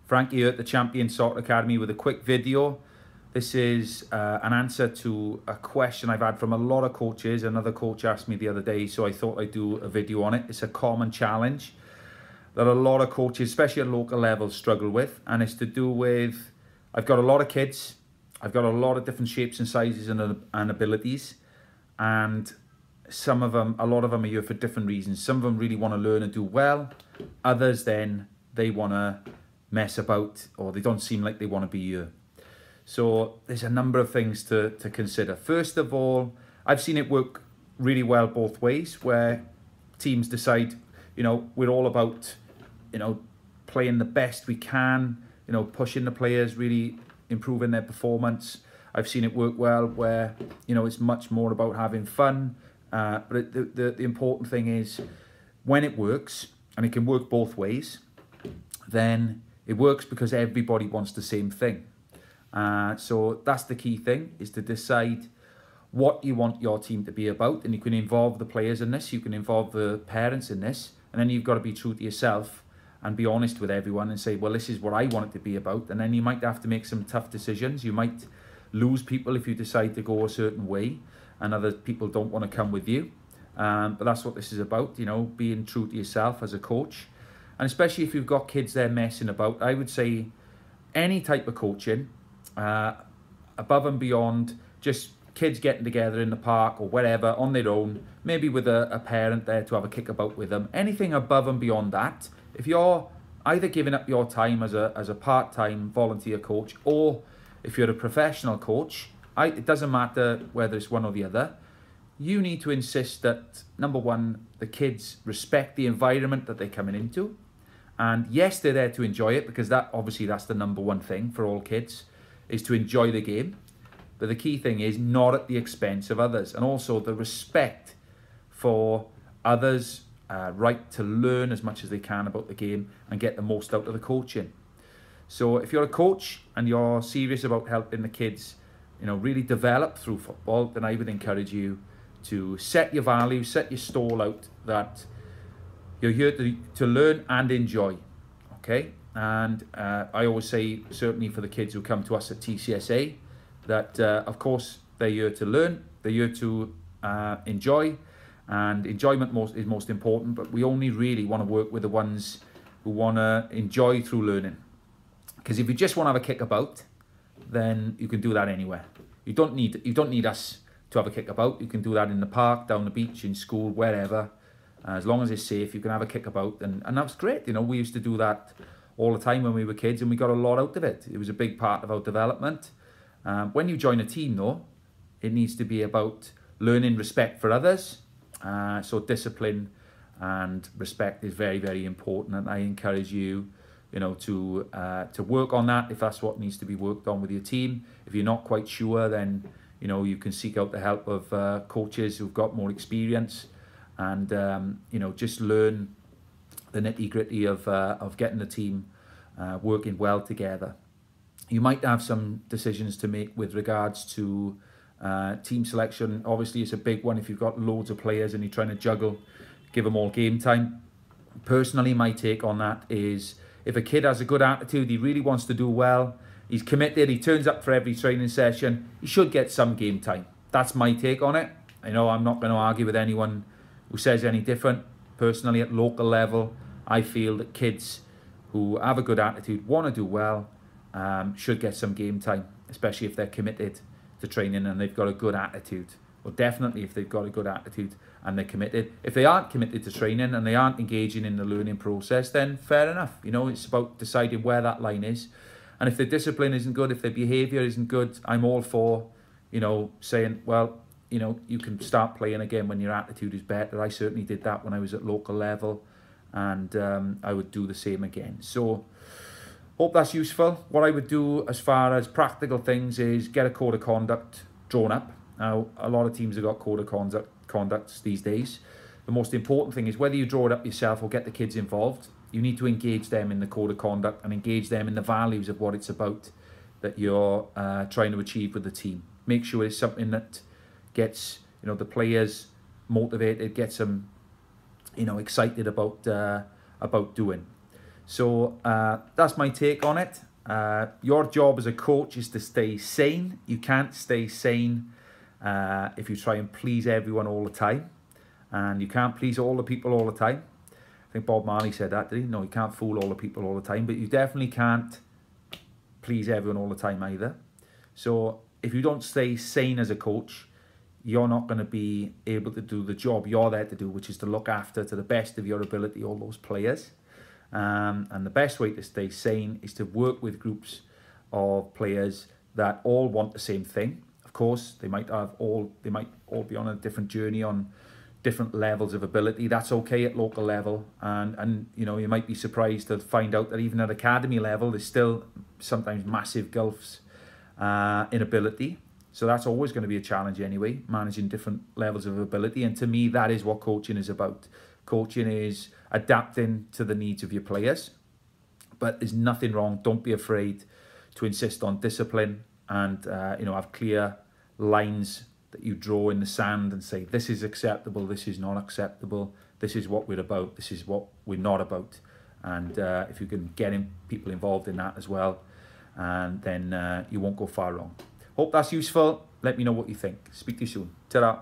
Frankie here at the Champion Soccer Academy with a quick video. This is an answer to a question I've had from a lot of coaches. Another coach asked me the other day, so I thought I'd do a video on it. It's a common challenge that a lot of coaches, especially at local level, struggle with. And it's to do with, I've got a lot of kids. I've got a lot of different shapes and sizes and abilities. And some of them, a lot of them are here for different reasons. Some of them really want to learn and do well. Others then, they want to mess about, or they don't seem like they want to be here. So there's a number of things to consider. First of all, I've seen it work really well both ways, where teams decide, we're all about, playing the best we can, pushing the players, really improving their performance. I've seen it work well where, it's much more about having fun. But the important thing is when it works, and it can work both ways, then it works because everybody wants the same thing. So that's the key thing, is to decide what you want your team to be about. And you can involve the players in this, you can involve the parents in this, and then you've got to be true to yourself and be honest with everyone and say, well, this is what I want it to be about. And then you might have to make some tough decisions. You might lose people if you decide to go a certain way and other people don't want to come with you. But that's what this is about, being true to yourself as a coach. And especially if you've got kids there messing about, I would say any type of coaching, above and beyond just kids getting together in the park or wherever on their own, maybe with a parent there to have a kickabout with them, anything above and beyond that, if you're either giving up your time as a part-time volunteer coach, or if you're a professional coach, it doesn't matter whether it's one or the other, you need to insist that, number one, the kids respect the environment that they're coming into. And yes, they're there to enjoy it, because that's the number one thing for all kids, is to enjoy the game. But the key thing is not at the expense of others. And also the respect for others' right to learn as much as they can about the game and get the most out of the coaching. So if you're a coach and you're serious about helping the kids, really develop through football, then I would encourage you to set your values, set your stall out that you're here to learn and enjoy, okay? And I always say, certainly for the kids who come to us at TCSA, that of course they're here to learn, they're here to enjoy, and enjoyment is most important, but we only really want to work with the ones who want to enjoy through learning. Because if you just want to have a kickabout, then you can do that anywhere. You don't need us to have a kickabout. You can do that in the park, down the beach, in school, wherever. As long as it's safe, you can have a kickabout, and that's great. We used to do that all the time when we were kids, and we got a lot out of it. It was a big part of our development. When you join a team, though, it needs to be about learning respect for others. So discipline and respect is very, very important, and I encourage you, to work on that if that's what needs to be worked on with your team. If you're not quite sure, then you can seek out the help of coaches who've got more experience, and just learn the nitty-gritty of getting the team working well together. You might have some decisions to make with regards to team selection. Obviously, it's a big one if you've got loads of players and you're trying to juggle, give them all game time. Personally, my take on that is, if a kid has a good attitude, he really wants to do well, he's committed, he turns up for every training session, he should get some game time. That's my take on it. I'm not going to argue with anyone who says any different. Personally, at local level, I feel that kids who have a good attitude, want to do well, should get some game time, especially if they're committed to training and they've got a good attitude. Well, definitely if they've got a good attitude and they're committed. If they aren't committed to training and they aren't engaging in the learning process, then fair enough. It's about deciding where that line is. And if their discipline isn't good, if their behaviour isn't good, I'm all for, saying, well, you can start playing again when your attitude is better. I certainly did that when I was at local level, and I would do the same again. So hope that's useful. What I would do as far as practical things is get a code of conduct drawn up. Now, a lot of teams have got code of conducts these days. The most important thing is, whether you draw it up yourself or get the kids involved, you need to engage them in the code of conduct and engage them in the values of what it's about that you're trying to achieve with the team. Make sure it's something that gets the players motivated, gets them excited about doing. So that's my take on it. Your job as a coach is to stay sane. You can't stay sane if you try and please everyone all the time. And you can't please all the people all the time. I think Bob Marley said that, did he? No, you can't fool all the people all the time, but you definitely can't please everyone all the time either. So if you don't stay sane as a coach, you're not going to be able to do the job you're there to do, which is to look after, to the best of your ability, all those players. And the best way to stay sane is to work with groups of players that all want the same thing. Of course, they might all be on a different journey, on different levels of ability. That's okay at local level, and you know, you might be surprised to find out that even at academy level there's still sometimes massive gulfs in ability. So that's always going to be a challenge anyway, managing different levels of ability. And to me, that is what coaching is about. Coaching is adapting to the needs of your players, but there's nothing wrong. Don't be afraid to insist on discipline and you know, have clear lines that you draw in the sand and say, this is acceptable, this is not acceptable, this is what we're about, this is what we're not about. And if you can get people involved in that as well, and then you won't go far wrong. Hope that's useful. Let me know what you think. Speak to you soon. Ta-ra.